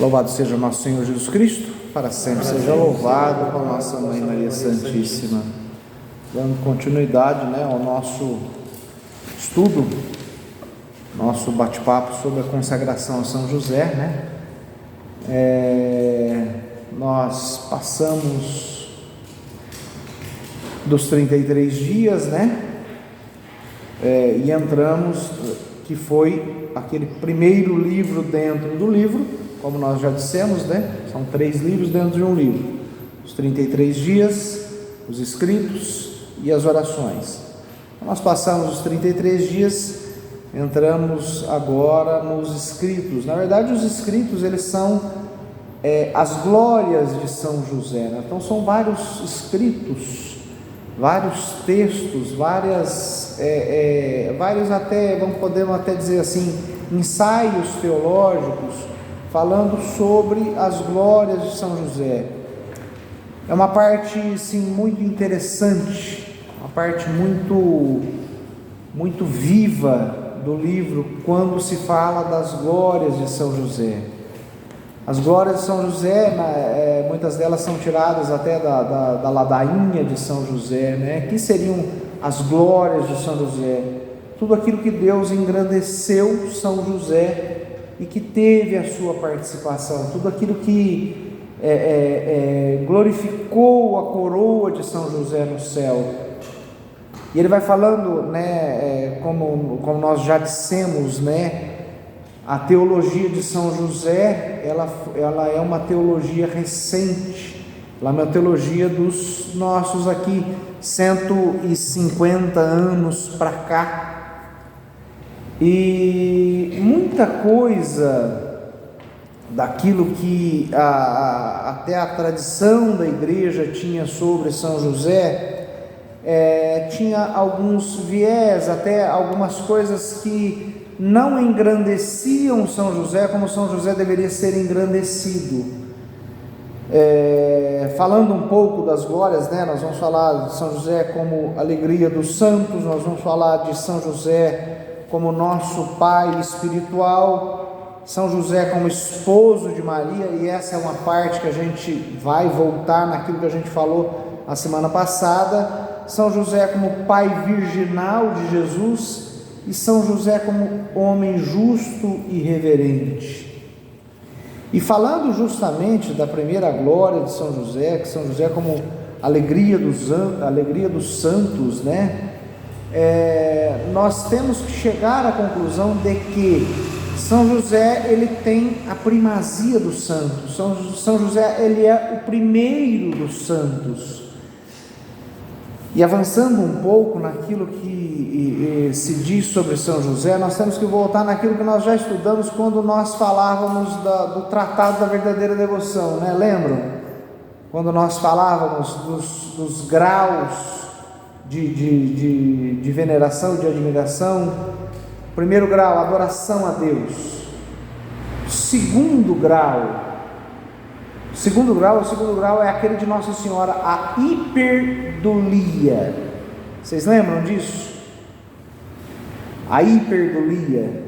Louvado seja nosso Senhor Jesus Cristo, para sempre seja louvado com a nossa Mãe Maria Santíssima. Dando continuidade, ao nosso estudo, nosso bate-papo sobre a consagração a São José, nós passamos dos 33 dias, e entramos, que foi aquele primeiro livro dentro do livro, como nós já dissemos, são 3 livros dentro de um livro: os 33 dias, os escritos e as orações. Nós passamos os 33 dias, entramos agora nos escritos. Na verdade, os escritos, eles são as glórias de São José, Então são vários escritos, vários textos, vários até, podemos até dizer assim, ensaios teológicos, falando sobre as glórias de São José. É uma parte, sim, muito interessante, uma parte muito viva do livro, quando se fala das glórias de São José. As glórias de São José, muitas delas são tiradas até da ladainha de São José, que seriam as glórias de São José? Tudo aquilo que Deus engrandeceu São José e que teve a sua participação, tudo aquilo que glorificou a coroa de São José no céu. E ele vai falando, como nós já dissemos, a teologia de São José, ela é uma teologia recente, ela é uma teologia dos nossos aqui 150 anos para cá. E muita coisa daquilo que até a tradição da igreja tinha sobre São José, tinha alguns viés, até algumas coisas que não engrandeciam São José como São José deveria ser engrandecido. Falando um pouco das glórias, nós vamos falar de São José como alegria dos santos, nós vamos falar de São José como nosso pai espiritual, São José como esposo de Maria, e essa é uma parte que a gente vai voltar naquilo que a gente falou na semana passada. São José como pai virginal de Jesus, e São José como homem justo e reverente. E falando justamente da primeira glória de São José, que São José como alegria dos santos, nós temos que chegar à conclusão de que São José, ele tem a primazia dos santos. São José, ele é o primeiro dos santos. E avançando um pouco naquilo que se diz sobre São José, nós temos que voltar naquilo que nós já estudamos quando nós falávamos do Tratado da Verdadeira Devoção, Lembram? Quando nós falávamos dos graus de veneração, de admiração. Primeiro grau, adoração a Deus. Segundo grau é aquele de Nossa Senhora, a hiperdulia. Vocês lembram disso? A hiperdulia.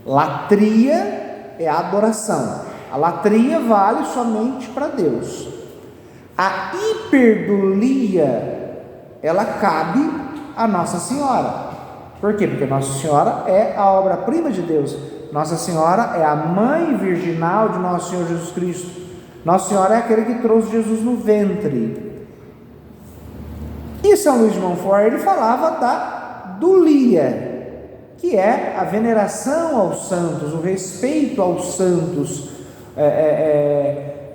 Latria é a adoração. A latria vale somente para Deus. A hiperdulia, ela cabe a Nossa Senhora. Por quê? Porque Nossa Senhora é a obra-prima de Deus. Nossa Senhora é a mãe virginal de Nosso Senhor Jesus Cristo. Nossa Senhora é aquele que trouxe Jesus no ventre. E São Luís de Montfort, ele falava da dulia, que é a veneração aos santos, o respeito aos santos,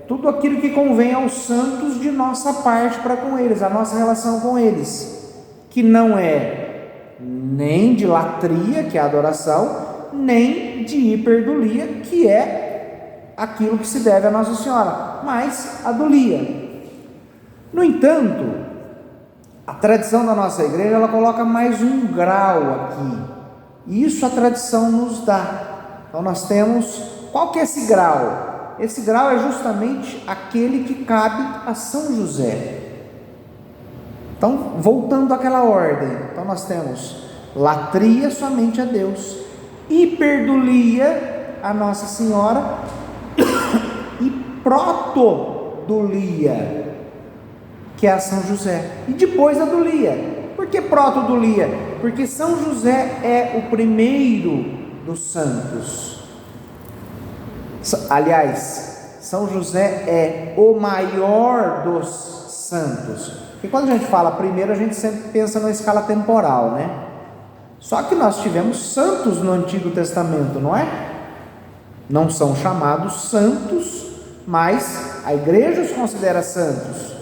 tudo aquilo que convém aos santos de nossa parte para com eles, a nossa relação com eles, que não é nem de latria, que é a adoração, nem de hiperdulia, que é aquilo que se deve a Nossa Senhora, mas a dulia. No entanto, a tradição da nossa igreja, ela coloca mais um grau aqui, e isso a tradição nos dá. Então nós temos, qual que é esse grau? Esse grau é justamente aquele que cabe a São José. Então, voltando àquela ordem, então nós temos latria somente a Deus, hiperdulia a Nossa Senhora e proto do Lia, que é a São José, e depois a do Lia. Por que proto do Lia? Porque São José é o primeiro dos santos. Aliás, São José é o maior dos santos. Porque quando a gente fala primeiro, a gente sempre pensa na escala temporal, né? Só que nós tivemos santos no Antigo Testamento, não é? Não são chamados santos, mas a igreja os considera santos.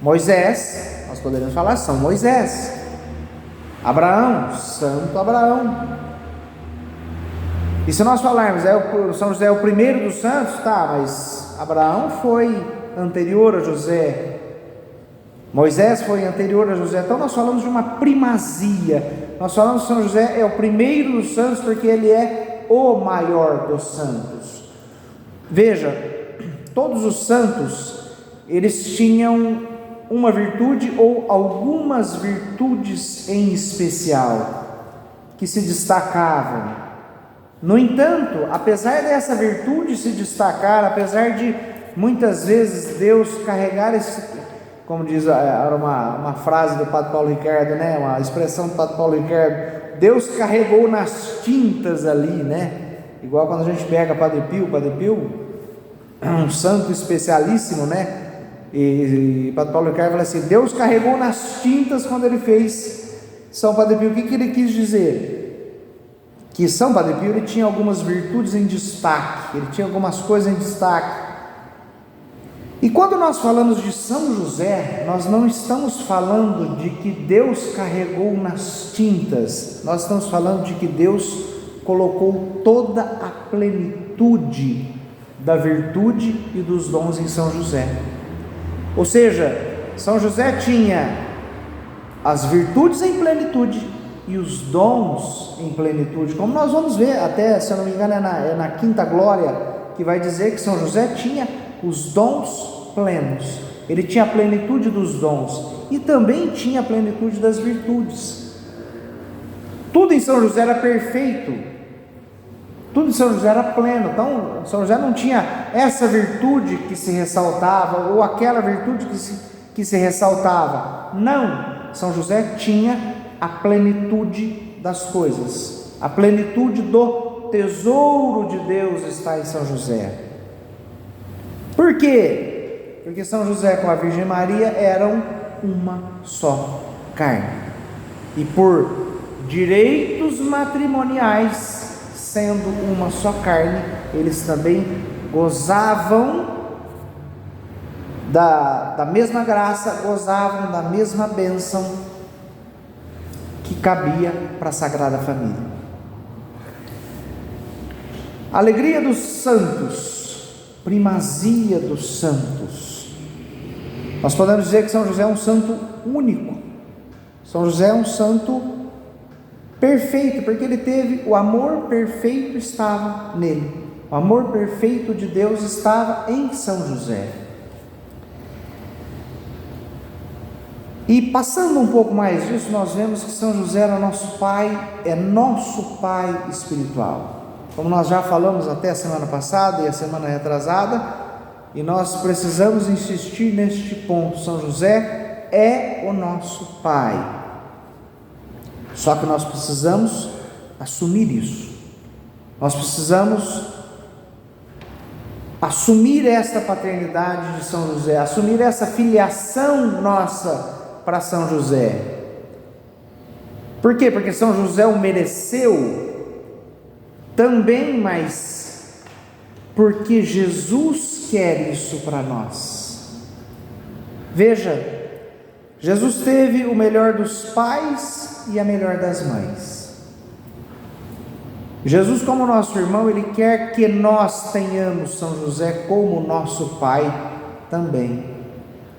Moisés, nós poderíamos falar São Moisés. Abraão, Santo Abraão. E se nós falarmos, São José é o primeiro dos santos, tá, mas Abraão foi anterior a José, Moisés foi anterior a José, então nós falamos de uma primazia, nós falamos que São José é o primeiro dos santos, porque ele é o maior dos santos. Veja, todos os santos, eles tinham uma virtude ou algumas virtudes em especial, que se destacavam. No entanto, apesar dessa virtude se destacar, apesar de muitas vezes Deus carregar esse, como diz uma frase do Padre Paulo Ricardo, né? Uma expressão do Padre Paulo Ricardo, Deus carregou nas tintas ali, né? Igual quando a gente pega Padre Pio, um santo especialíssimo, né? E Padre Paulo Ricardo fala assim, Deus carregou nas tintas quando ele fez São Padre Pio. O que ele quis dizer? Que São Padre Pio, ele tinha algumas virtudes em destaque, ele tinha algumas coisas em destaque. E quando nós falamos de São José, nós não estamos falando de que Deus carregou nas tintas, nós estamos falando de que Deus colocou toda a plenitude da virtude e dos dons em São José. Ou seja, São José tinha as virtudes em plenitude e os dons em plenitude, como nós vamos ver, até, se eu não me engano, é na Quinta Glória, que vai dizer que São José tinha os dons plenos, ele tinha a plenitude dos dons e também tinha a plenitude das virtudes. Tudo em São José era perfeito, tudo em São José era pleno. Então São José não tinha essa virtude que se ressaltava ou aquela virtude que se ressaltava, não, São José tinha a plenitude das coisas, a plenitude do tesouro de Deus está em São José. Por quê? Porque São José com a Virgem Maria eram uma só carne, e por direitos matrimoniais, sendo uma só carne, eles também gozavam da mesma graça, gozavam da mesma bênção que cabia para a Sagrada Família. Alegria dos santos, primazia dos santos. Nós podemos dizer que São José é um santo único, São José é um santo perfeito, porque ele teve o amor perfeito, estava nele, o amor perfeito de Deus estava em São José. E passando um pouco mais disso, nós vemos que São José era nosso pai, é nosso pai espiritual, como nós já falamos até a semana passada e a semana retrasada, e nós precisamos insistir neste ponto. São José é o nosso pai, só que nós precisamos assumir isso, nós precisamos assumir esta paternidade de São José, assumir essa filiação nossa para São José. Por quê? Porque São José o mereceu também, mas porque Jesus quer isso para nós. Veja, Jesus teve o melhor dos pais e a melhor das mães. Jesus, como nosso irmão, ele quer que nós tenhamos São José como nosso pai também.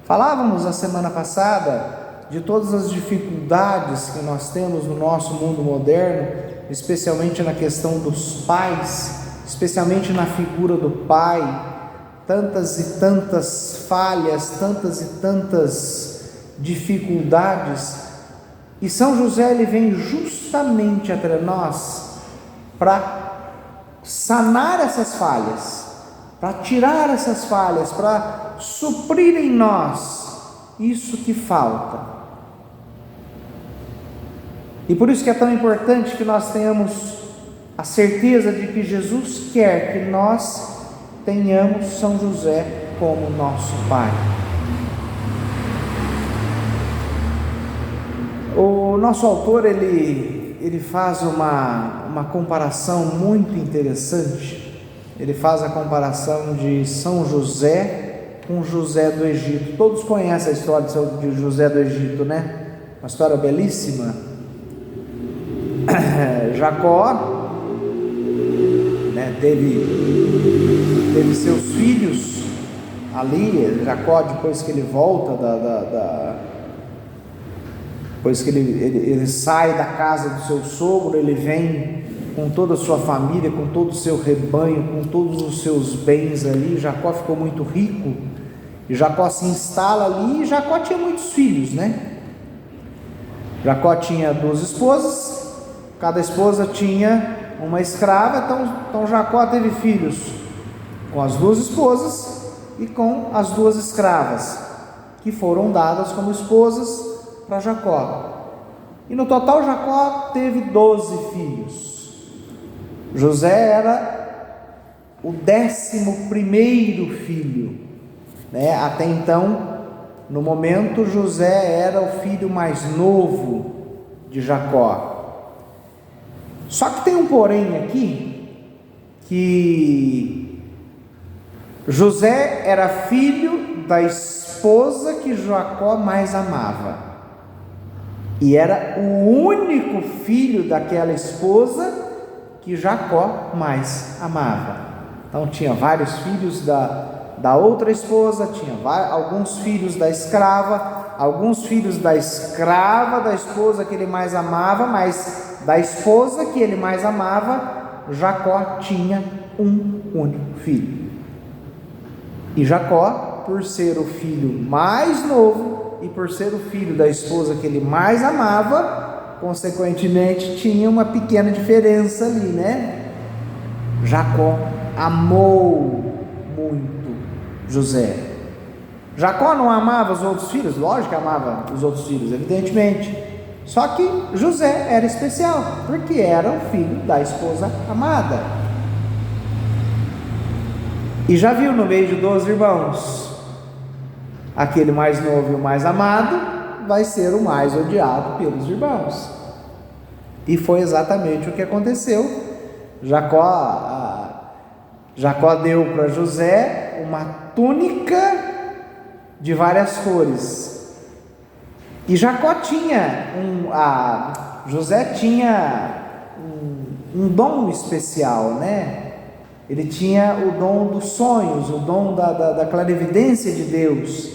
Falávamos a semana passada de todas as dificuldades que nós temos no nosso mundo moderno, especialmente na questão dos pais, especialmente na figura do pai, tantas e tantas falhas, tantas e tantas dificuldades, e São José ele vem justamente entre nós para sanar essas falhas, para tirar essas falhas, para suprir em nós isso que falta. E por isso que é tão importante que nós tenhamos a certeza de que Jesus quer que nós tenhamos São José como nosso Pai. O nosso autor, ele faz uma comparação muito interessante. Ele faz a comparação de São José com José do Egito. Todos conhecem a história de José do Egito, né? Uma história belíssima. Jacó, né, teve seus filhos ali. Jacó, depois que ele volta depois que ele sai da casa do seu sogro, ele vem com toda a sua família, com todo o seu rebanho, com todos os seus bens ali. Jacó ficou muito rico, e Jacó se instala ali, e Jacó tinha muitos filhos, né? Jacó tinha 2 esposas, cada esposa tinha uma escrava, então Jacó teve filhos com as 2 esposas e com as 2 escravas, que foram dadas como esposas para Jacó. E no total Jacó teve 12 filhos. José era o 11º filho, né? Até então, no momento, José era o filho mais novo de Jacó. Só que tem um porém aqui, que José era filho da esposa que Jacó mais amava, e era o único filho daquela esposa que Jacó mais amava. Então tinha vários filhos da outra esposa, tinha alguns filhos da escrava, alguns filhos da escrava da esposa que ele mais amava, mas da esposa que ele mais amava, Jacó tinha um único filho. E Jacó, por ser o filho mais novo e por ser o filho da esposa que ele mais amava, consequentemente tinha uma pequena diferença ali, né? Jacó amou muito José. Jacó não amava os outros filhos? Lógico que amava os outros filhos, evidentemente. Só que José era especial, porque era o filho da esposa amada. E já viu no meio de 12 irmãos, aquele mais novo e o mais amado vai ser o mais odiado pelos irmãos. E foi exatamente o que aconteceu. Jacó deu para José uma túnica de várias cores. E Jacó tinha José tinha um dom especial, né? Ele tinha o dom dos sonhos, o dom da clarividência de Deus.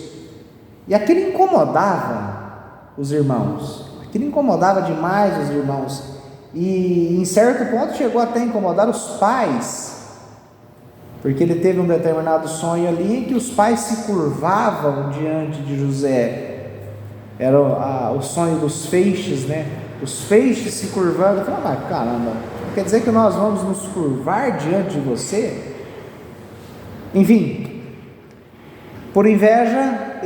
E aquilo incomodava os irmãos. Aquilo incomodava demais os irmãos. E em certo ponto chegou até a incomodar os pais, porque ele teve um determinado sonho ali que os pais se curvavam diante de José. Era o sonho dos feixes, né? Os feixes se curvando. Falaram, caramba, quer dizer que nós vamos nos curvar diante de você? Enfim, por inveja,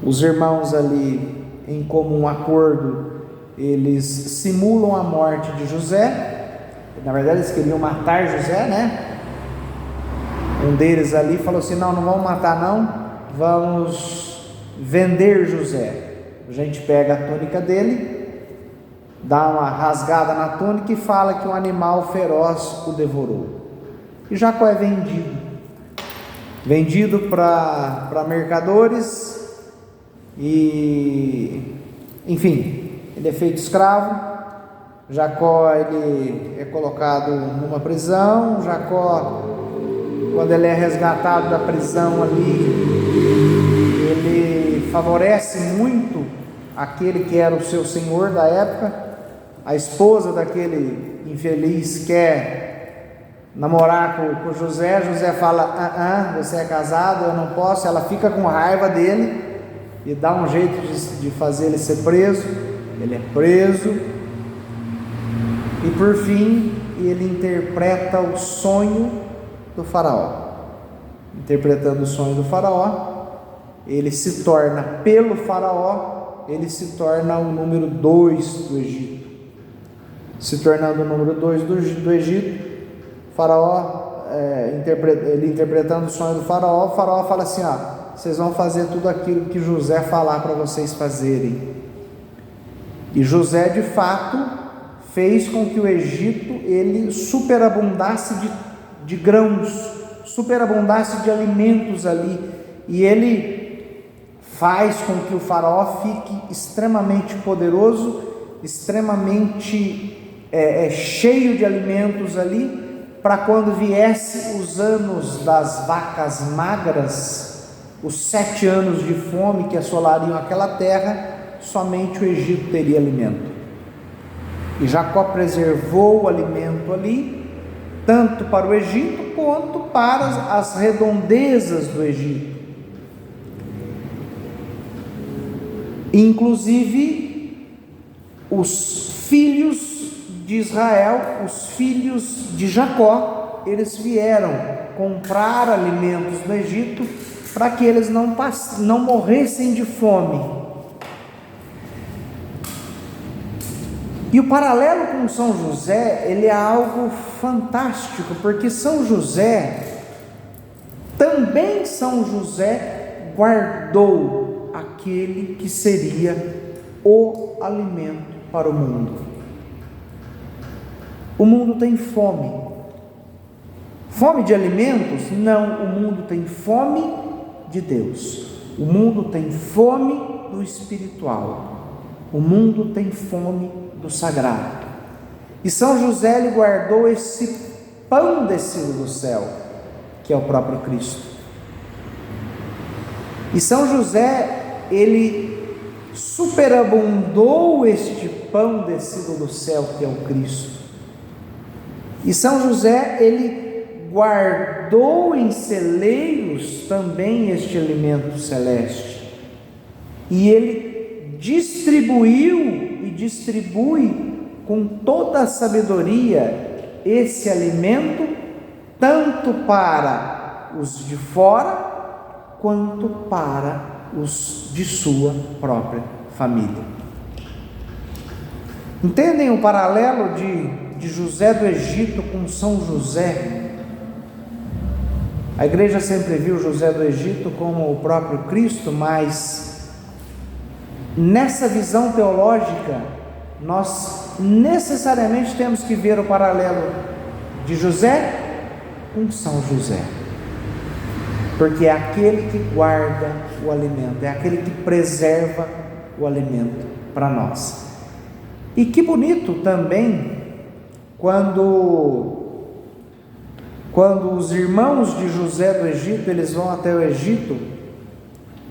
os irmãos ali, em comum acordo, eles simulam a morte de José. Na verdade eles queriam matar José, né? Um deles ali falou assim, não vamos matar não, vamos vender José. A gente pega a túnica dele, dá uma rasgada na túnica e fala que um animal feroz o devorou. E Jacó é vendido para mercadores, e enfim, ele é feito escravo. Jacó, ele é colocado numa prisão. Jacó, quando ele é resgatado da prisão ali, ele favorece muito aquele que era o seu senhor da época. A esposa daquele infeliz quer namorar com José. José fala, você é casado, eu não posso. Ela fica com raiva dele e dá um jeito de fazer ele ser preso. Ele é preso, e por fim e ele interpreta o sonho do faraó. Interpretando o sonho do faraó, ele se torna, pelo faraó, ele se torna o número 2 do Egito. Se tornando o número 2 do Egito, o faraó, ele interpretando o sonho do faraó, o faraó fala assim: vocês vão fazer tudo aquilo que José falar para vocês fazerem. E José, de fato, fez com que o Egito ele superabundasse de grãos, superabundasse de alimentos ali, e ele faz com que o faraó fique extremamente poderoso, extremamente cheio de alimentos ali, para quando viesse os anos das vacas magras, os 7 anos de fome que assolariam aquela terra, somente o Egito teria alimento. E Jacó preservou o alimento ali, tanto para o Egito quanto para as redondezas do Egito. Inclusive, os filhos de Israel, os filhos de Jacó, eles vieram comprar alimentos no Egito para que eles não morressem de fome. E o paralelo com São José, ele é algo fantástico, porque São José guardou aquele que seria o alimento para o mundo. O mundo tem fome. Fome de alimentos? Não, o mundo tem fome de Deus. O mundo tem fome do espiritual. O mundo tem fome do sagrado. E São José lhe guardou esse pão descido do céu, que é o próprio Cristo. E São José, ele superabundou este pão descido do céu, que é o Cristo. E São José, ele guardou em celeiros também este alimento celeste. E ele distribuiu e distribui com toda a sabedoria esse alimento, tanto para os de fora, quanto para os de sua própria família. Entendem o paralelo de José do Egito com São José? A igreja sempre viu José do Egito como o próprio Cristo, mas nessa visão teológica, nós necessariamente temos que ver o paralelo de José com São José, porque é aquele que guarda o alimento, é aquele que preserva o alimento para nós. E que bonito também quando os irmãos de José do Egito, eles vão até o Egito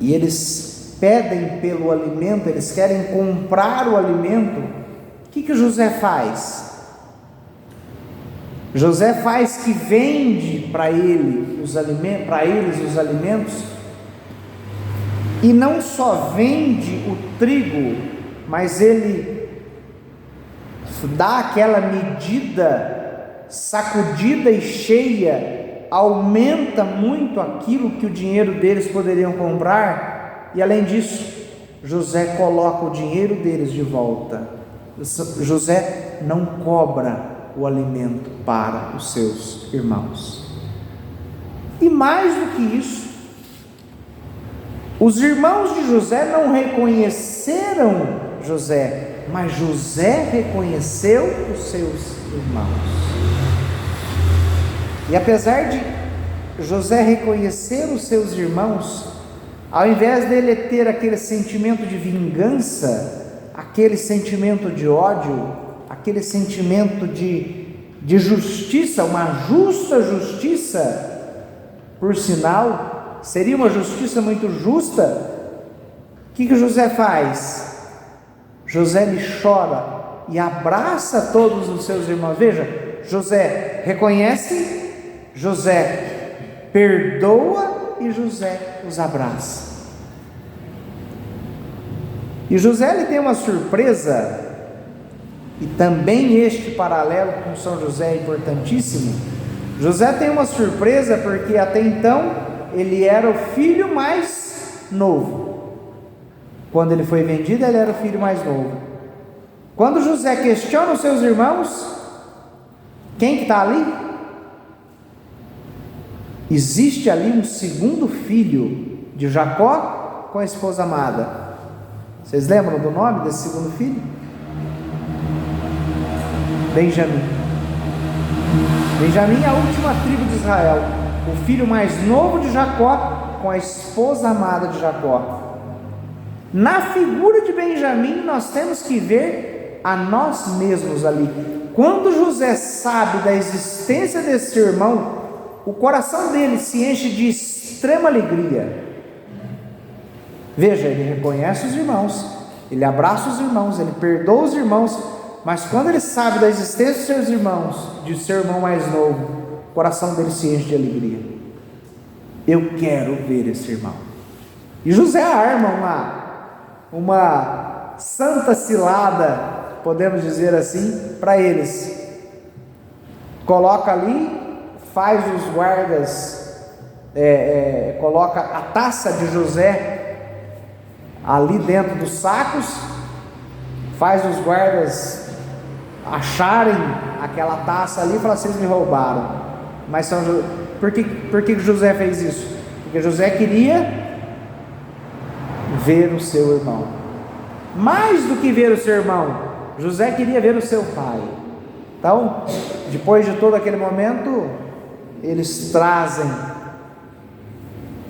e eles pedem pelo alimento, eles querem comprar o alimento. O que José faz? José faz que vende para eles os alimentos, e não só vende o trigo, mas ele dá aquela medida sacudida e cheia, aumenta muito aquilo que o dinheiro deles poderiam comprar, e além disso, José coloca o dinheiro deles de volta. José não cobra o alimento para os seus irmãos. E mais do que isso, os irmãos de José não reconheceram José, mas José reconheceu os seus irmãos. E apesar de José reconhecer os seus irmãos, ao invés dele ter aquele sentimento de vingança, aquele sentimento de ódio, aquele sentimento de justiça, uma justa justiça, por sinal, seria uma justiça muito justa, o que José faz? José lhe chora e abraça todos os seus irmãos. Veja, José reconhece, José perdoa e José os abraça. E José ele tem uma surpresa e também este paralelo com São José é importantíssimo. José tem uma surpresa, porque até então ele era o filho mais novo. Quando ele foi vendido, ele era o filho mais novo. Quando José questiona os seus irmãos, quem que está ali? Existe ali um segundo filho de Jacó com a esposa amada. Vocês lembram do nome desse segundo filho? Benjamim. Benjamim é a última tribo de Israel, o filho mais novo de Jacó com a esposa amada de Jacó. Na figura de Benjamim nós temos que ver a nós mesmos ali. Quando José sabe da existência desse irmão, o coração dele se enche de extrema alegria. Veja, ele reconhece os irmãos, ele abraça os irmãos, ele perdoa os irmãos, mas quando ele sabe da existência dos seus irmãos, de seu irmão mais novo, o coração dele se enche de alegria. Eu quero ver esse irmão. E José arma uma santa cilada, podemos dizer assim, para eles. Coloca ali, faz os guardas, coloca a taça de José ali dentro dos sacos, faz os guardas acharem aquela taça ali e fala: vocês me roubaram. Mas por que José fez isso? Porque José queria ver o seu irmão. Mais do que ver o seu irmão, José queria ver o seu pai. Então, depois de todo aquele momento, eles trazem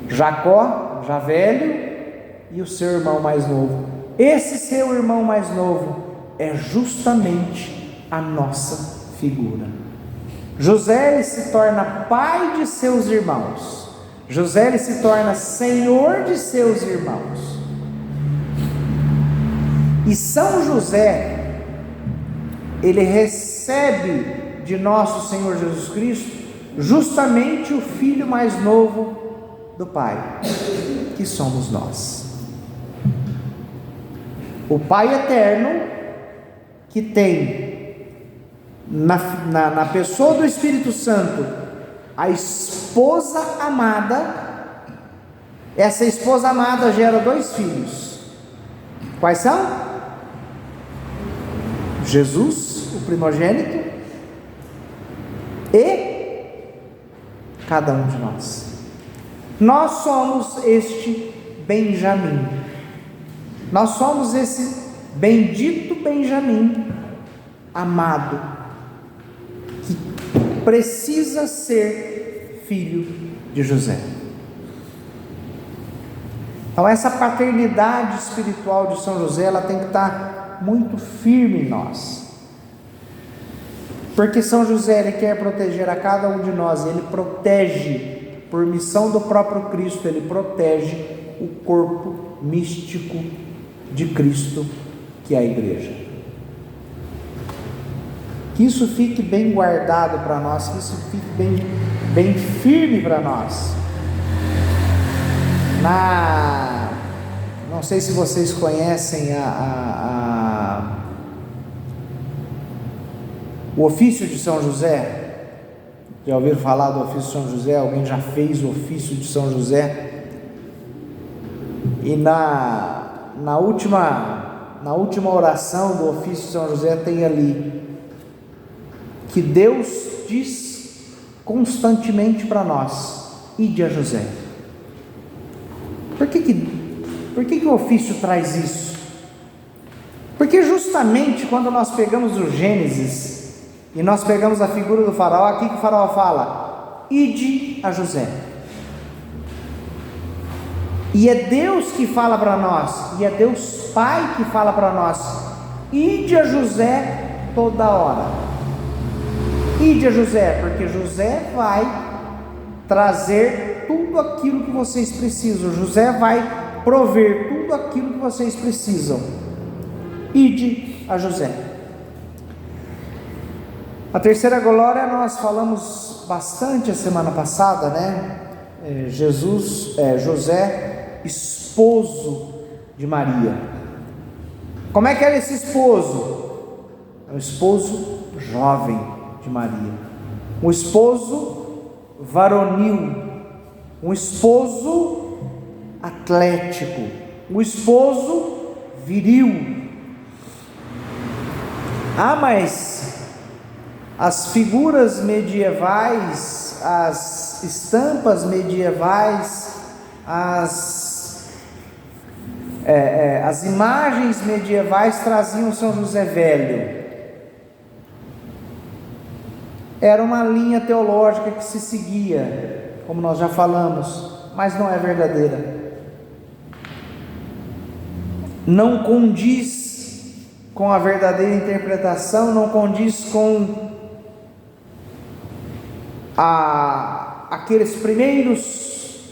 Jacó, já velho, e o seu irmão mais novo. Esse seu irmão mais novo é justamente a nossa figura. José, ele se torna pai de seus irmãos. José, ele se torna senhor de seus irmãos. E São José, ele recebe de nosso Senhor Jesus Cristo justamente o filho mais novo do Pai, que somos nós. O Pai eterno, que tem na pessoa do Espírito Santo a esposa amada. Essa esposa amada gera 2 filhos. Quais são? Jesus, o primogênito, e cada um de nós. Nós somos este Benjamim. Nós somos esse bendito Benjamim amado, que precisa ser filho de José. Então essa paternidade espiritual de São José, ela tem que estar muito firme em nós, porque São José, ele quer proteger a cada um de nós. Ele protege, por missão do próprio Cristo, ele protege o corpo místico de Cristo, que é a igreja. Que isso fique bem guardado para nós, que isso fique bem firme para nós. Não sei se vocês conhecem o ofício de São José. Já ouviram falar do ofício de São José? Alguém já fez o ofício de São José? E na última oração do ofício de São José tem ali que Deus diz constantemente para nós: ide a José. Por que o ofício traz isso? Porque justamente quando nós pegamos o Gênesis e nós pegamos a figura do faraó, aqui que o faraó fala: ide a José. E é Deus que fala para nós, e é Deus Pai que fala para nós: ide a José toda hora. Ide a José, porque José vai trazer tudo aquilo que vocês precisam. José vai prover tudo aquilo que vocês precisam. Ide a José. A terceira glória nós falamos bastante a semana passada, né? José, esposo de Maria. Como é que era esse esposo? é um esposo jovem de Maria, um esposo varonil, um esposo atlético, um esposo viril. Mas as figuras medievais, as estampas medievais, as imagens medievais traziam São José velho. Era uma linha teológica que se seguia, como nós já falamos, mas não é verdadeira. Não condiz com a verdadeira interpretação, não condiz com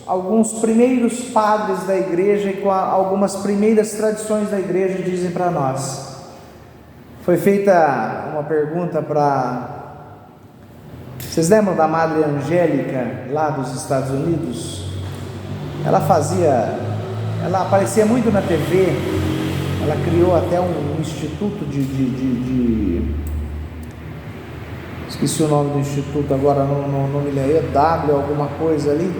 alguns primeiros padres da igreja e com algumas primeiras tradições da igreja dizem para nós. Foi feita uma pergunta vocês lembram da Madre Angélica lá dos Estados Unidos? Ela aparecia muito na TV, ela criou até um instituto esqueci o nome do instituto agora, não me lembro, W alguma coisa ali.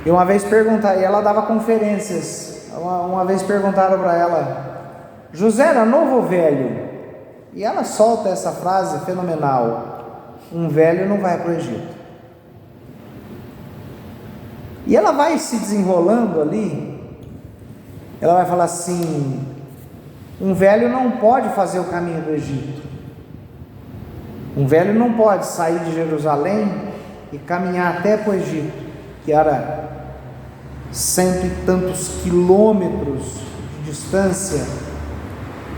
E uma vez perguntaram, e ela dava conferências, uma vez perguntaram para ela: José era novo ou velho? E ela solta essa frase fenomenal: um velho não vai para o Egito. E ela vai se desenrolando ali, ela vai falar assim: um velho não pode fazer o caminho do Egito, um velho não pode sair de Jerusalém e caminhar até para o Egito, que era 100 e tantos quilômetros de distância,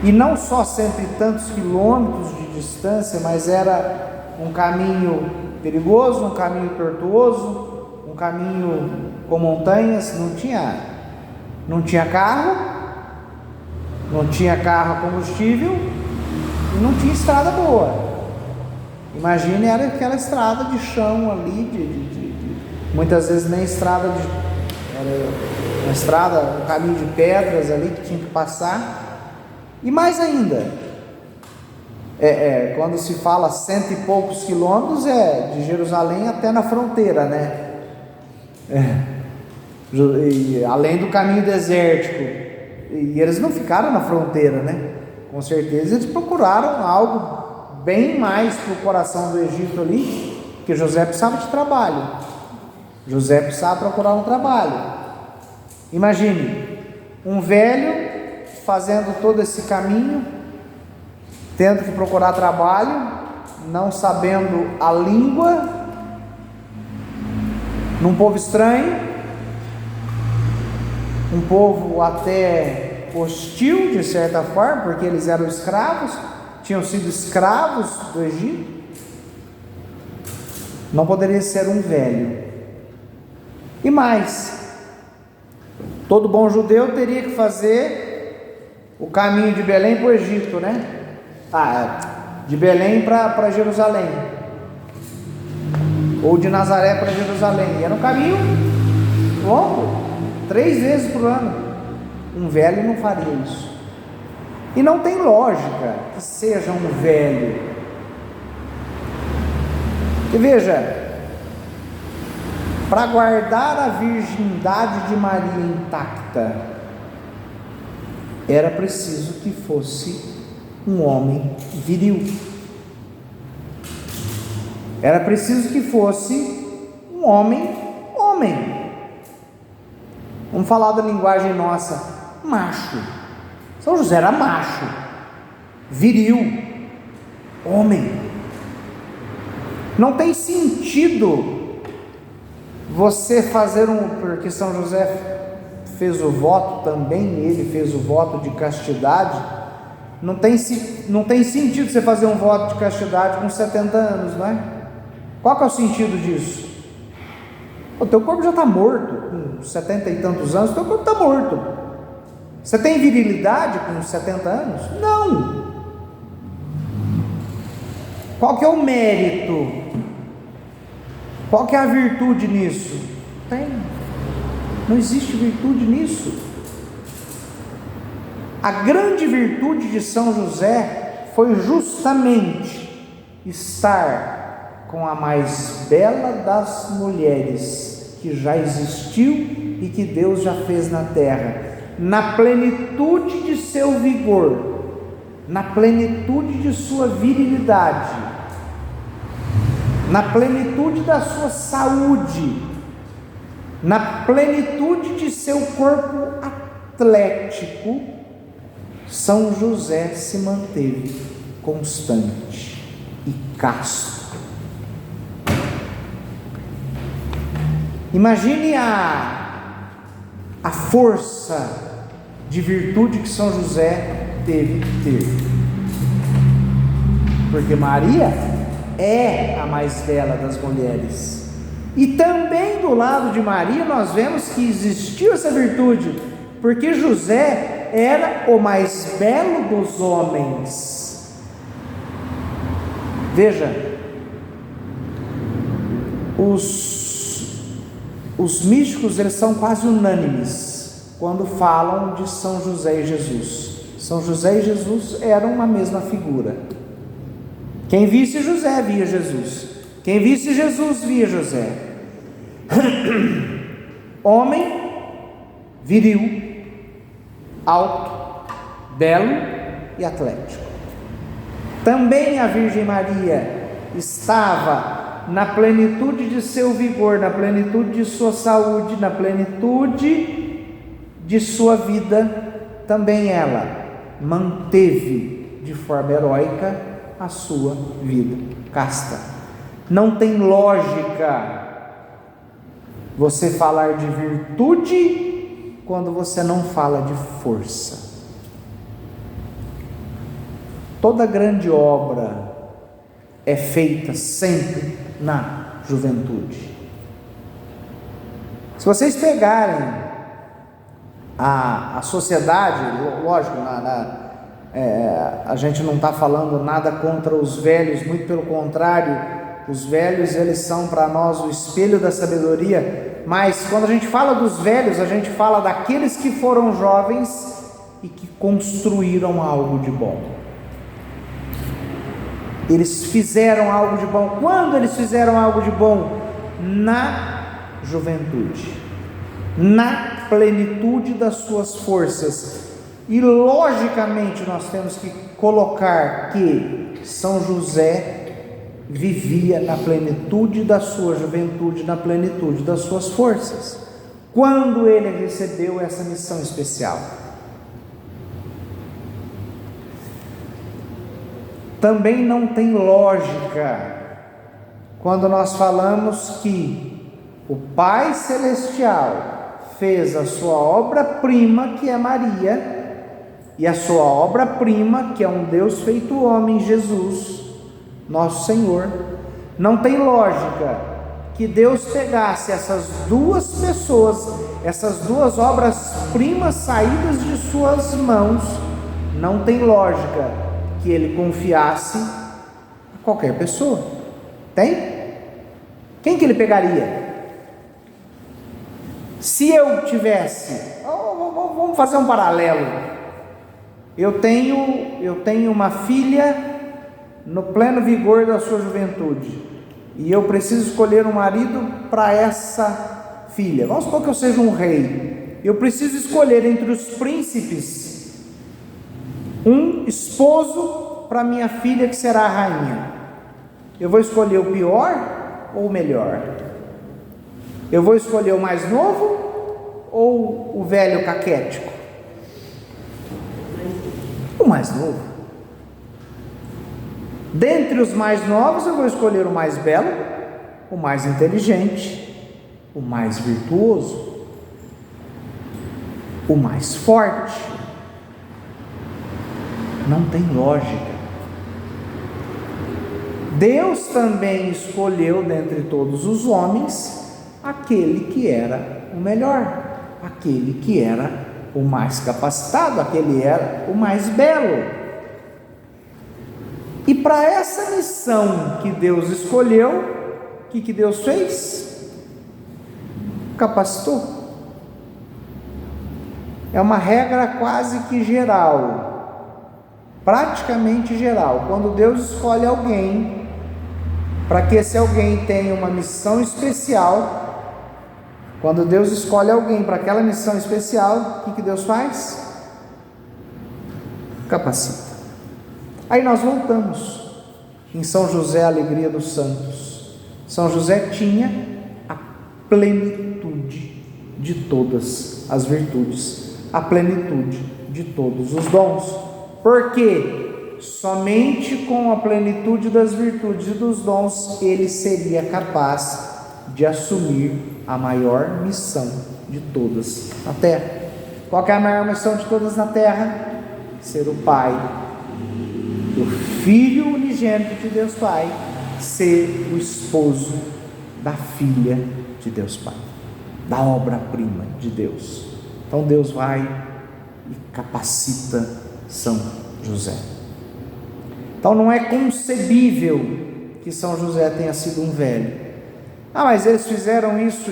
e não só 100 e tantos quilômetros de distância, mas era um caminho perigoso, um caminho tortuoso, um caminho com montanhas, não tinha carro a combustível e não tinha estrada boa. Imagine, era aquela estrada de chão ali, muitas vezes nem estrada era uma estrada, um caminho de pedras ali que tinha que passar. E mais ainda, quando se fala 100 e poucos quilômetros, de Jerusalém até na fronteira, né? E além do caminho desértico, e eles não ficaram na fronteira, né? Com certeza eles procuraram algo bem mais para o coração do Egito ali, porque José precisava de trabalho, José precisava procurar um trabalho. Imagine, um velho fazendo todo esse caminho, tendo que procurar trabalho, não sabendo a língua, num povo estranho, um povo até hostil de certa forma, porque eles eram escravos, tinham sido escravos do Egito. Não poderia ser um velho. E mais, todo bom judeu teria que fazer o caminho de Belém para o Egito, né? De Belém para Jerusalém, ou de Nazaré para Jerusalém. Era um caminho longo, 3 vezes por ano. Um velho não faria isso. E não tem lógica que seja um velho. E veja, para guardar a virgindade de Maria intacta, era preciso que fosse um homem viril. Era preciso que fosse um homem. Vamos falar da linguagem nossa: macho. São José era macho, viril, homem. Não tem sentido você fazer porque São José fez o voto também, ele fez o voto de castidade. Não tem sentido você fazer um voto de castidade com 70 anos, não é? Qual que é o sentido disso? O teu corpo já está morto, com 70 e tantos anos, o teu corpo está morto. Você tem virilidade com 70 anos? Não. Qual que é o mérito? Qual que é a virtude nisso? Não existe virtude nisso. A grande virtude de São José foi justamente estar com a mais bela das mulheres que já existiu e que Deus já fez na terra, na plenitude de seu vigor, na plenitude de sua virilidade, na plenitude da sua saúde, na plenitude de seu corpo atlético, São José se manteve constante e casto. Imagine a força de virtude que São José teve que ter, porque Maria é a mais bela das mulheres, e também do lado de Maria nós vemos que existiu essa virtude, porque José era o mais belo dos homens. Veja, os místicos, eles são quase unânimes quando falam de São José e Jesus. São José e Jesus eram a mesma figura. Quem visse José via Jesus, quem visse Jesus via José. Homem viril, alto, belo e atlético. Também a Virgem Maria estava na plenitude de seu vigor, na plenitude de sua saúde, na plenitude de sua vida. Também ela manteve de forma heróica a sua vida casta. Não tem lógica você falar de virtude quando você não fala de força. Toda grande obra é feita sempre na juventude. Se vocês pegarem a sociedade, lógico, a gente não está falando nada contra os velhos, muito pelo contrário, os velhos, eles são para nós o espelho da sabedoria, mas quando a gente fala dos velhos, a gente fala daqueles que foram jovens e que construíram algo de bom. Eles fizeram algo de bom. Quando eles fizeram algo de bom? Na juventude, na plenitude das suas forças. E logicamente nós temos que colocar que São José vivia na plenitude da sua juventude, na plenitude das suas forças, quando ele recebeu essa missão especial. Também não tem lógica quando nós falamos que o Pai Celestial fez a sua obra-prima, que é Maria, e a sua obra-prima, que é um Deus feito homem, Jesus, nosso Senhor. Não tem lógica que Deus pegasse essas duas pessoas, essas duas obras-primas saídas de suas mãos, não tem lógica que ele confiasse a qualquer pessoa. Tem? Quem que ele pegaria? Se eu tivesse, vamos fazer um paralelo. Eu tenho uma filha no pleno vigor da sua juventude, e eu preciso escolher um marido para essa filha. Vamos supor que eu seja um rei. Eu preciso escolher entre os príncipes um esposo para minha filha, que será a rainha. Eu vou escolher o pior ou o melhor? Eu vou escolher o mais novo ou o velho caquético? O mais novo. Dentre os mais novos, eu vou escolher o mais belo, o mais inteligente, o mais virtuoso, o mais forte. Não tem lógica. Deus também escolheu dentre todos os homens aquele que era o melhor, aquele que era o mais capacitado, aquele era o mais belo. E para essa missão que Deus escolheu, o que Deus fez? Capacitou. É uma regra quase que geral. praticamente geral. Quando Deus escolhe alguém, para que esse alguém tenha uma missão especial, quando Deus escolhe alguém para aquela missão especial, o que Deus faz? Capacita. Aí nós voltamos em São José, a alegria dos santos. São José tinha a plenitude de todas as virtudes, a plenitude de todos os dons. Por quê? Somente com a plenitude das virtudes e dos dons ele seria capaz de assumir a maior missão de todas na terra. Qual que é a maior missão de todas na terra? Ser o pai do Filho unigênito de Deus Pai, ser o esposo da filha de Deus Pai, da obra-prima de Deus. Então Deus vai e capacita São José. Então não é concebível que São José tenha sido um velho. Mas eles fizeram isso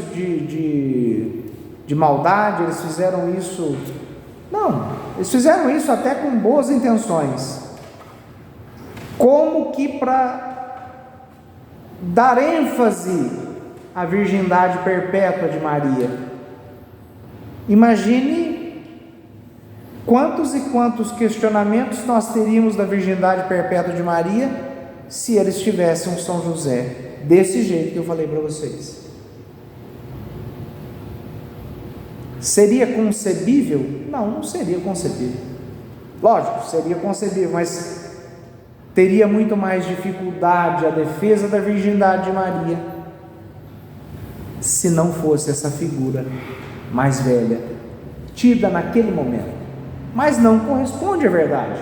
de maldade, eles fizeram isso... Não, eles fizeram isso até com boas intenções. Como que para dar ênfase à virgindade perpétua de Maria. Imagine quantos e quantos questionamentos nós teríamos da virgindade perpétua de Maria se eles tivessem um São José desse jeito que eu falei para vocês. Seria concebível? Não, não seria concebível. Lógico, seria concebível, mas teria muito mais dificuldade a defesa da virgindade de Maria se não fosse essa figura mais velha, tida naquele momento, mas não corresponde à verdade,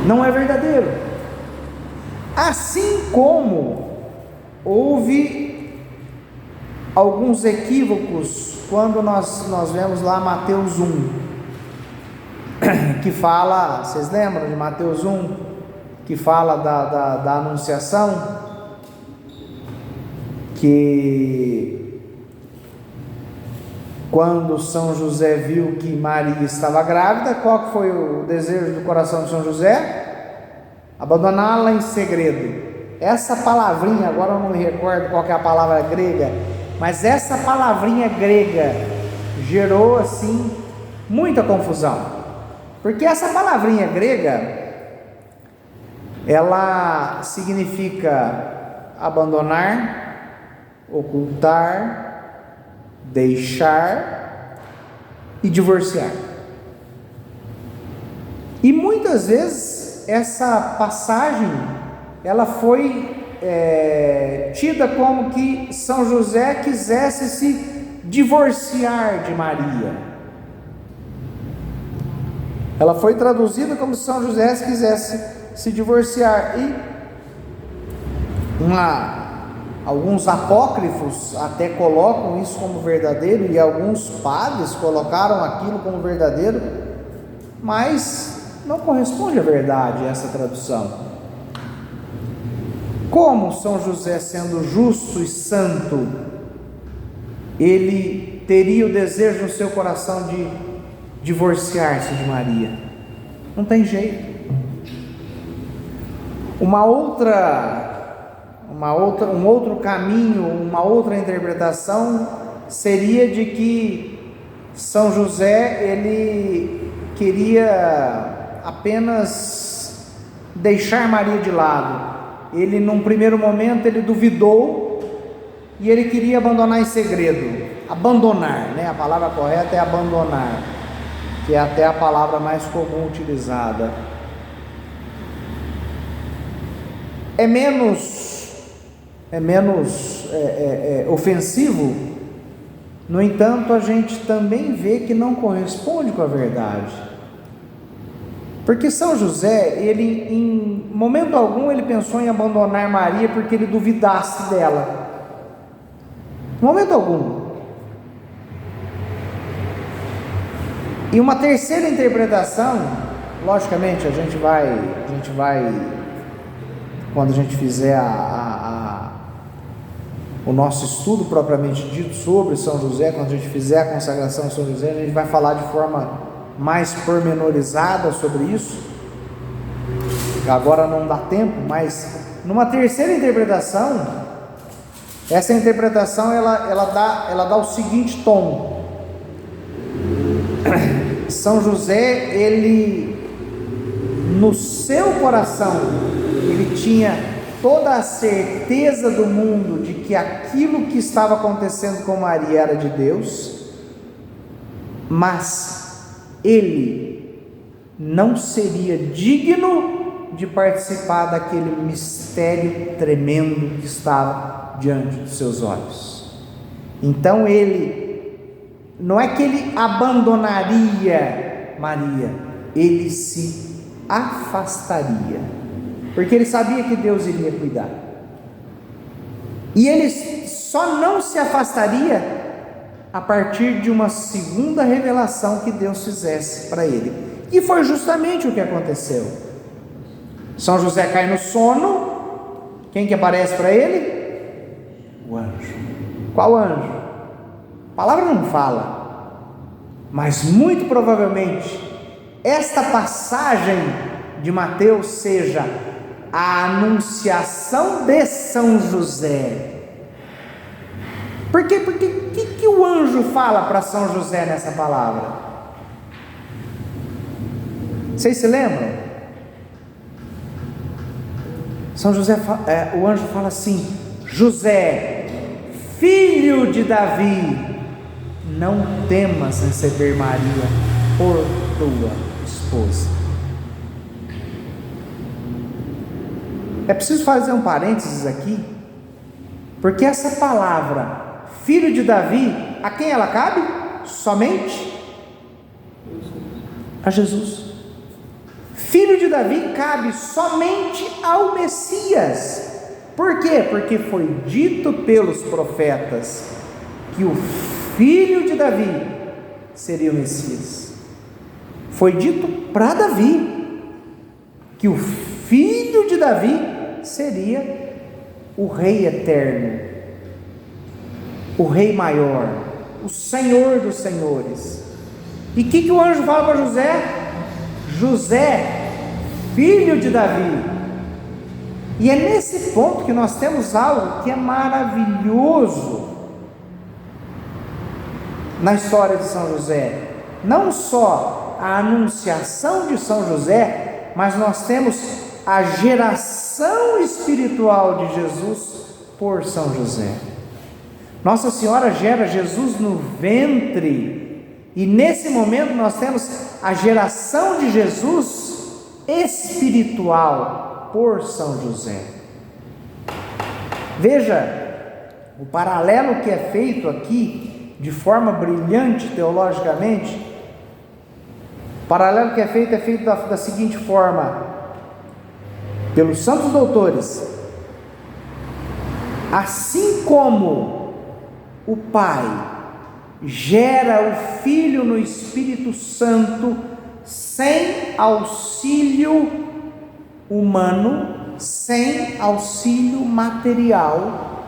não é verdadeiro. Assim como houve alguns equívocos quando nós vemos lá Mateus 1, que fala, vocês lembram de Mateus 1, que fala da anunciação, que quando São José viu que Maria estava grávida, qual que foi o desejo do coração de São José? Abandoná-la em segredo. Essa palavrinha, agora eu não me recordo qual que é a palavra grega, mas essa palavrinha grega gerou assim muita confusão, porque essa palavrinha grega ela significa abandonar, ocultar, deixar e divorciar. E muitas vezes essa passagem ela foi tida como que São José quisesse se divorciar de Maria. Ela foi traduzida como se São José quisesse se divorciar. E alguns apócrifos até colocam isso como verdadeiro, e alguns padres colocaram aquilo como verdadeiro, mas não corresponde à verdade essa tradução. Como São José, sendo justo e santo, ele teria o desejo no seu coração de divorciar-se de Maria? Não tem jeito. Um outro caminho, uma outra interpretação seria de que São José ele queria apenas deixar Maria de lado. Ele, num primeiro momento, ele duvidou e ele queria abandonar em segredo. Abandonar, né? A palavra correta é abandonar, que é até a palavra mais comum utilizada. É menos ofensivo. No entanto, a gente também vê que não corresponde com a verdade. Porque São José, ele em momento algum ele pensou em abandonar Maria porque ele duvidasse dela. Em momento algum. E uma terceira interpretação, logicamente a gente vai quando a gente fizer o nosso estudo propriamente dito sobre São José, quando a gente fizer a consagração de São José, a gente vai falar de forma mais pormenorizada sobre isso, agora não dá tempo, mas numa terceira interpretação, essa interpretação ela dá o seguinte tom: São José, ele no seu coração, ele tinha toda a certeza do mundo de que aquilo que estava acontecendo com Maria era de Deus, mas ele não seria digno de participar daquele mistério tremendo que estava diante dos seus olhos. Então não é que ele abandonaria Maria, ele se afastaria, porque ele sabia que Deus iria cuidar, e ele só não se afastaria a partir de uma segunda revelação que Deus fizesse para ele, e foi justamente o que aconteceu. São José cai no sono, quem que aparece para ele? O anjo. Qual anjo? A palavra não fala, mas muito provavelmente esta passagem de Mateus seja a anunciação de São José. Por quê? Porque o que o anjo fala para São José nessa palavra? Vocês se lembram? São José, o anjo fala assim: José, filho de Davi, não temas receber Maria por tua esposa. É preciso fazer um parênteses aqui, porque essa palavra filho de Davi, a quem ela cabe? Somente a Jesus. Filho de Davi cabe somente ao Messias. Por quê? Porque foi dito pelos profetas que o filho de Davi seria o Messias. Foi dito para Davi que o filho de Davi seria o rei eterno, o rei maior, o Senhor dos senhores. E o que o anjo fala para José? José, filho de Davi. E é nesse ponto que nós temos algo que é maravilhoso na história de São José. Não só a anunciação de São José, mas nós temos a geração espiritual de Jesus por São José. Nossa Senhora gera Jesus no ventre, e nesse momento nós temos a geração de Jesus espiritual por São José. Veja o paralelo que é feito aqui de forma brilhante teologicamente. O paralelo que é feito da seguinte forma: pelos santos doutores, assim como o Pai gera o Filho no Espírito Santo sem auxílio humano, sem auxílio material,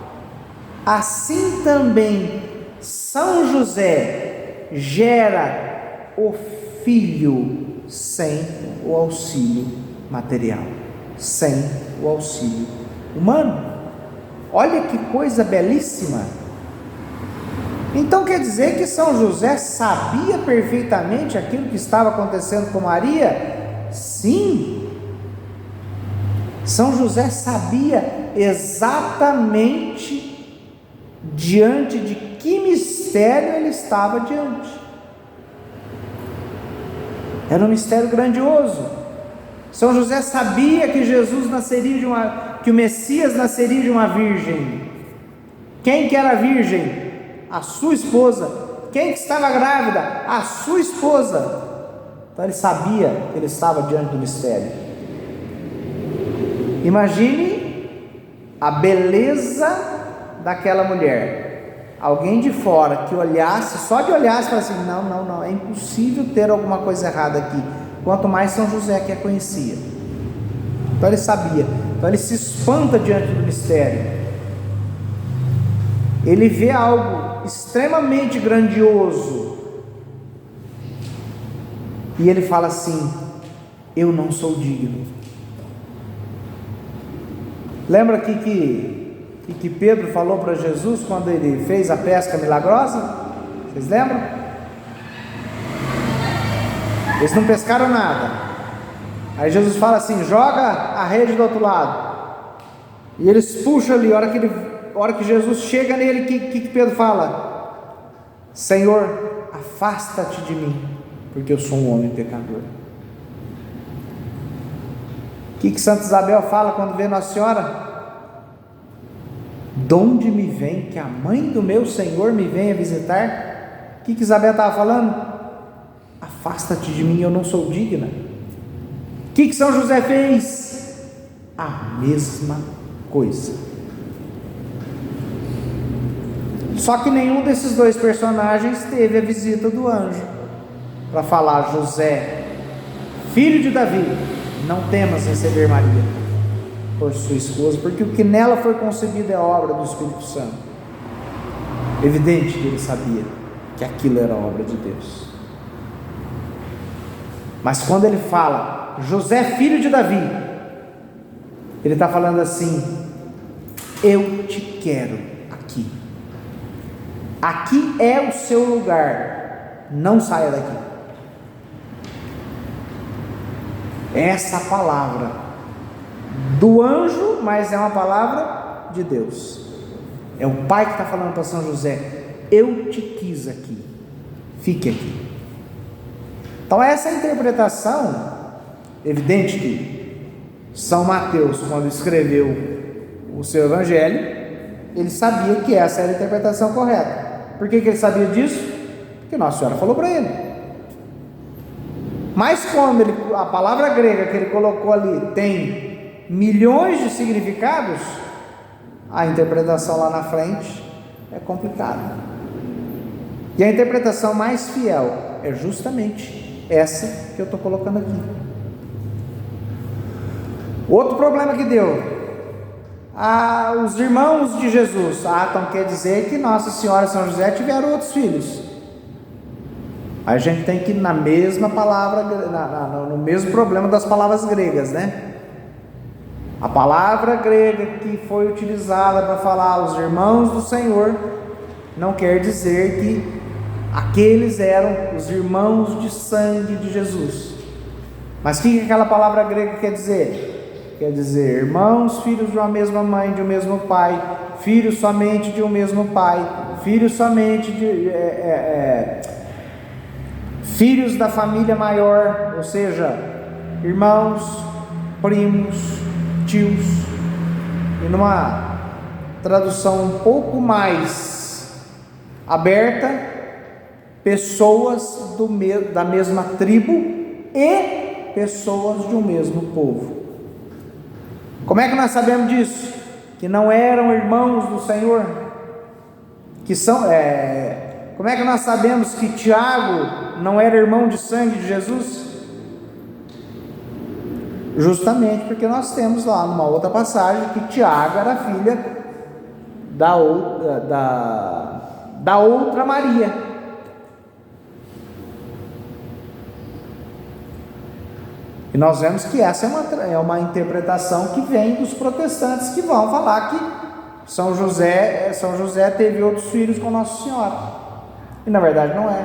assim também São José gera o Filho sem o auxílio material, sem o auxílio humano. Olha que coisa belíssima! Então quer dizer que São José sabia perfeitamente aquilo que estava acontecendo com Maria? Sim, São José sabia exatamente diante de que mistério ele estava diante. Era um mistério grandioso. São José sabia que Jesus nasceria que o Messias nasceria de uma virgem. Quem que era a virgem? A sua esposa. Quem que estava grávida? A sua esposa. Então ele sabia que ele estava diante do mistério. Imagine a beleza daquela mulher. Alguém de fora que olhasse, só de olhasse, falasse assim: não, é impossível ter alguma coisa errada aqui. Quanto mais São José que a conhecia. Então ele sabia. Então ele se espanta diante do mistério. Ele vê algo extremamente grandioso. E ele fala assim: eu não sou digno. Lembra que Pedro falou para Jesus quando ele fez a pesca milagrosa? Vocês lembram? Eles não pescaram nada. Aí Jesus fala assim: joga a rede do outro lado. E eles puxam ali. A hora que Jesus chega nele, o que Pedro fala? Senhor, afasta-te de mim, porque eu sou um homem pecador. O que Santa Isabel fala quando vê Nossa Senhora? De onde me vem que a mãe do meu Senhor me venha visitar? O que Isabel estava falando? Afasta-te de mim, eu não sou digna. O que São José fez? A mesma coisa. Só que nenhum desses dois personagens teve a visita do anjo para falar: José, filho de Davi, não temas receber Maria por sua esposa, porque o que nela foi concebido é obra do Espírito Santo. Evidente que ele sabia que aquilo era obra de Deus. Mas quando ele fala José, filho de Davi, ele está falando assim: eu te quero aqui. Aqui é o seu lugar, não saia daqui. Essa palavra do anjo, mas é uma palavra de Deus. É o Pai que está falando para São José: eu te quis aqui, fique aqui. Então essa interpretação, evidente que São Mateus, quando escreveu o seu evangelho, ele sabia que essa era a interpretação correta. Por que ele sabia disso? Porque Nossa Senhora falou para ele. Mas como a palavra grega que ele colocou ali tem milhões de significados, a interpretação lá na frente é complicada. E a interpretação mais fiel é justamente essa que eu estou colocando aqui. Outro problema que deu: os irmãos de Jesus, então quer dizer que Nossa Senhora e São José tiveram outros filhos. A gente tem que ir na mesma palavra, no mesmo problema das palavras gregas, né? A palavra grega que foi utilizada para falar os irmãos do Senhor não quer dizer que aqueles eram os irmãos de sangue de Jesus. Mas o que aquela palavra grega quer dizer? Quer dizer irmãos, filhos de uma mesma mãe, de um mesmo pai, filhos somente de um mesmo pai, filhos somente de filhos da família maior, ou seja, irmãos, primos, tios. E numa tradução um pouco mais aberta, pessoas da mesma tribo e pessoas de um mesmo povo. Como é que nós sabemos disso? Que não eram irmãos do Senhor? Como é que nós sabemos que Tiago não era irmão de sangue de Jesus? Justamente porque nós temos lá numa outra passagem que Tiago era filha da outra Maria. E nós vemos que essa é uma interpretação que vem dos protestantes, que vão falar que São José teve outros filhos com Nossa Senhora. E na verdade não é.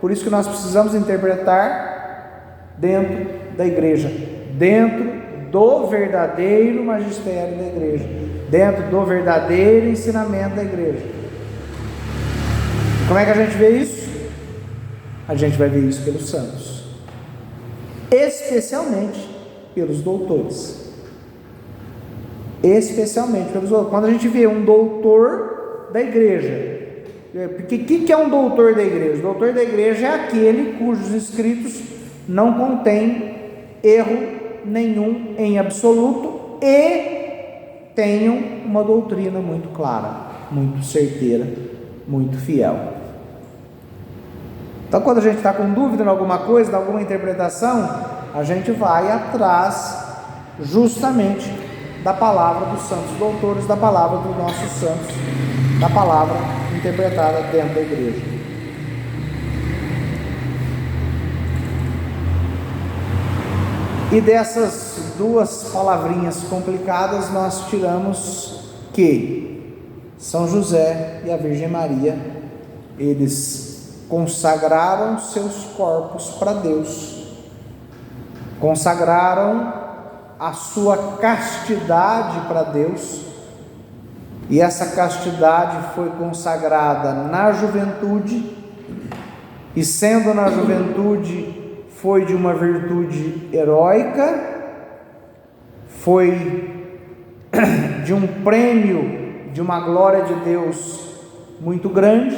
Por isso que nós precisamos interpretar dentro da igreja, dentro do verdadeiro magistério da igreja, dentro do verdadeiro ensinamento da igreja. Como é que a gente vê isso? A gente vai ver isso pelos santos, especialmente pelos doutores. Especialmente pelos doutores. Quando a gente vê um doutor da igreja, porque o que é um doutor da igreja? O doutor da igreja é aquele cujos escritos não contêm erro nenhum em absoluto e tenham uma doutrina muito clara, muito certeira, muito fiel. Então, quando a gente está com dúvida em alguma coisa, em alguma interpretação, a gente vai atrás justamente da palavra dos santos doutores, da palavra dos nossos santos, da palavra interpretada dentro da igreja. E dessas duas palavrinhas complicadas nós tiramos que São José e a Virgem Maria, eles consagraram seus corpos para Deus, consagraram a sua castidade para Deus, e essa castidade foi consagrada na juventude, e sendo na juventude, foi de uma virtude heróica, foi de um prêmio, de uma glória de Deus muito grande,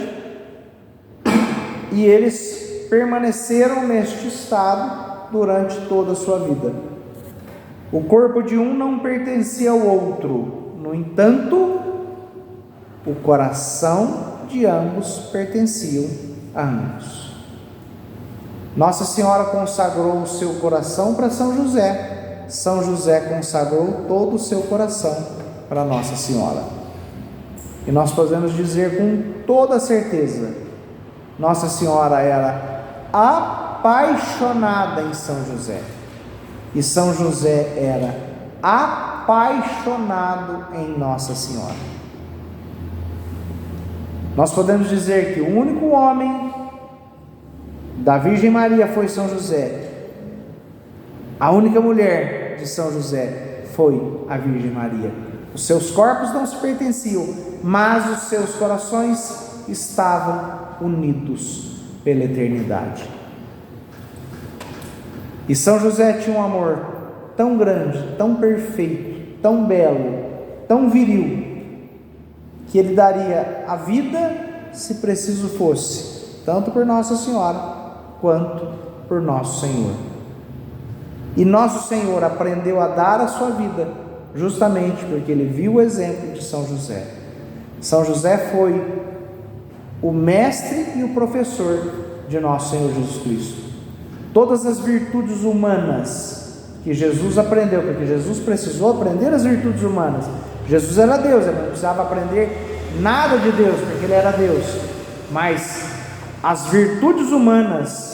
e eles permaneceram neste estado durante toda a sua vida. O corpo de um não pertencia ao outro, no entanto, o coração de ambos pertenciam a ambos. Nossa Senhora consagrou o seu coração para São José, São José consagrou todo o seu coração para Nossa Senhora. E nós podemos dizer com toda certeza, Nossa Senhora era apaixonada em São José, e São José era apaixonado em Nossa Senhora. Nós podemos dizer que o único homem da Virgem Maria foi São José, a única mulher de São José foi a Virgem Maria. Os seus corpos não se pertenciam, mas os seus corações estavam unidos pela eternidade. E São José tinha um amor tão grande, tão perfeito, tão belo, tão viril, que ele daria a vida, se preciso fosse, tanto por Nossa Senhora quanto por Nosso Senhor. E Nosso Senhor aprendeu a dar a sua vida justamente porque ele viu o exemplo de São José. São José foi o mestre e o professor de Nosso Senhor Jesus Cristo. Todas as virtudes humanas que Jesus aprendeu, porque Jesus precisou aprender as virtudes humanas. Jesus era Deus, ele não precisava aprender nada de Deus, porque ele era Deus. Mas as virtudes humanas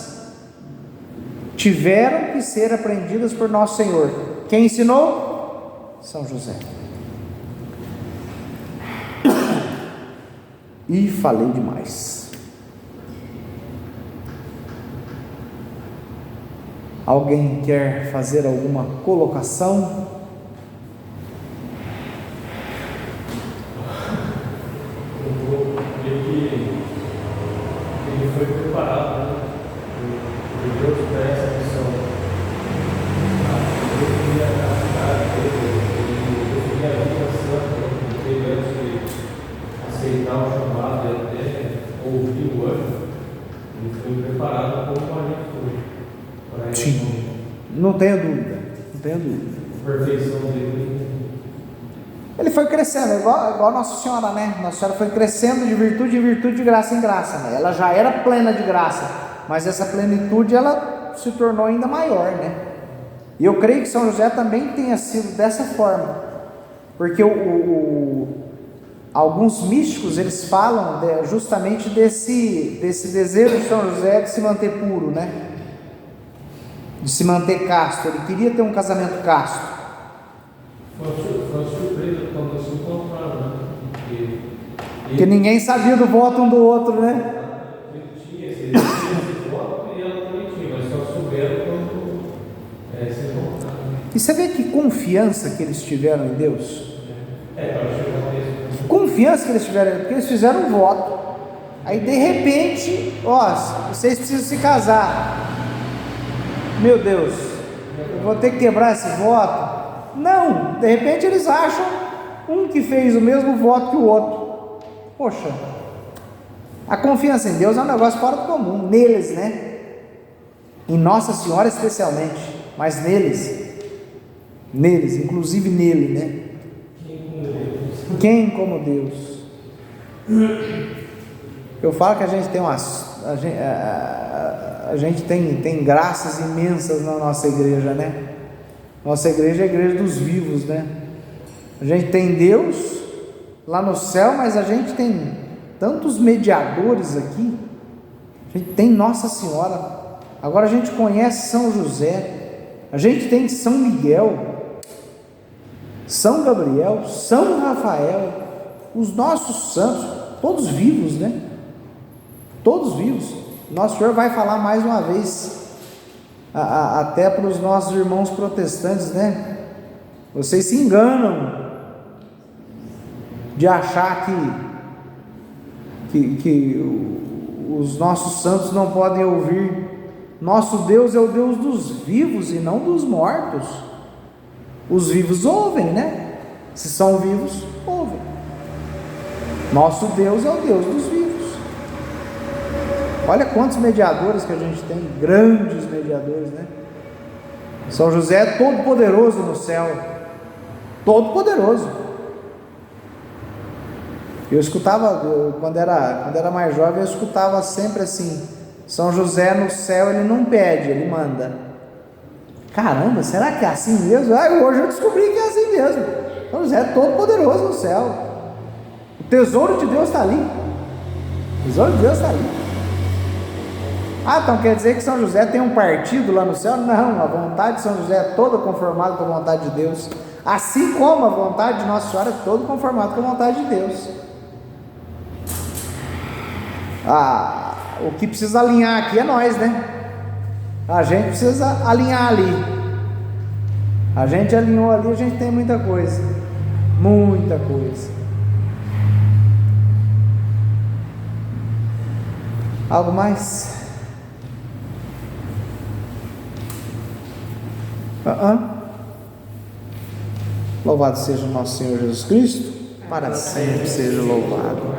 tiveram que ser aprendidas por Nosso Senhor. Quem ensinou? São José. E falei demais. Alguém quer fazer alguma colocação? Ele foi preparado, né? Por Deus para essa missão. Deus queria a capacidade dele, Deus queria a vida santa dele antes de aceitar o chamado, até ouvir o anjo. Ele foi preparado como Maria foi. Sim, não tenho dúvida, não tenho dúvida. A perfeição dele. Ele foi crescendo, igual Nossa Senhora, né? Nossa Senhora foi crescendo de virtude em virtude, de graça em graça, né? Ela já era plena de graça, mas essa plenitude ela se tornou ainda maior, né? E eu creio que São José também tenha sido dessa forma, porque alguns místicos eles falam justamente desse desejo de São José de se manter puro, né? De se manter casto. Ele queria ter um casamento casto. Foi uma surpresa quando se encontraram, né? Porque ninguém sabia do voto um do outro, né? Ele tinha esse voto e ela também tinha, mas só souberam quando se encontraram. E você vê que confiança que eles tiveram em Deus? Para chegar mesmo. Que confiança que eles tiveram, porque eles fizeram um voto. Aí de repente, vocês precisam se casar. Meu Deus, eu vou ter que quebrar esse voto? Não, de repente eles acham um que fez o mesmo voto que o outro. Poxa, a confiança em Deus é um negócio fora do comum, neles, né? Em Nossa Senhora especialmente, mas neles, inclusive nele, né? Quem como Deus? Eu falo que a gente tem a gente tem graças imensas na nossa igreja, né? Nossa igreja é a igreja dos vivos, né? A gente tem Deus lá no céu, mas a gente tem tantos mediadores aqui. A gente tem Nossa Senhora. Agora a gente conhece São José. A gente tem São Miguel, São Gabriel, São Rafael, os nossos santos, todos vivos, né? Todos vivos. Nosso Senhor vai falar mais uma vez, até para os nossos irmãos protestantes, né? Vocês se enganam de achar que os nossos santos não podem ouvir. Nosso Deus é o Deus dos vivos e não dos mortos. Os vivos ouvem, né? Se são vivos, ouvem. Nosso Deus é o Deus dos vivos. Olha quantos mediadores que a gente tem, grandes mediadores, né? São José é todo poderoso no céu, todo poderoso. Eu escutava, quando era mais jovem, eu escutava sempre assim: São José no céu, ele não pede, ele manda. Caramba, será que é assim mesmo? Hoje eu descobri que é assim mesmo. São José é todo poderoso no céu. O tesouro de Deus está ali. O tesouro de Deus está ali. Então quer dizer que São José tem um partido lá no céu? Não, a vontade de São José é toda conformada com a vontade de Deus. Assim como a vontade de Nossa Senhora é toda conformada com a vontade de Deus. O que precisa alinhar aqui é nós, né? A gente precisa alinhar ali. A gente alinhou ali, a gente tem muita coisa. Muita coisa. Algo mais? Louvado seja o nosso Senhor Jesus Cristo, para sempre seja louvado.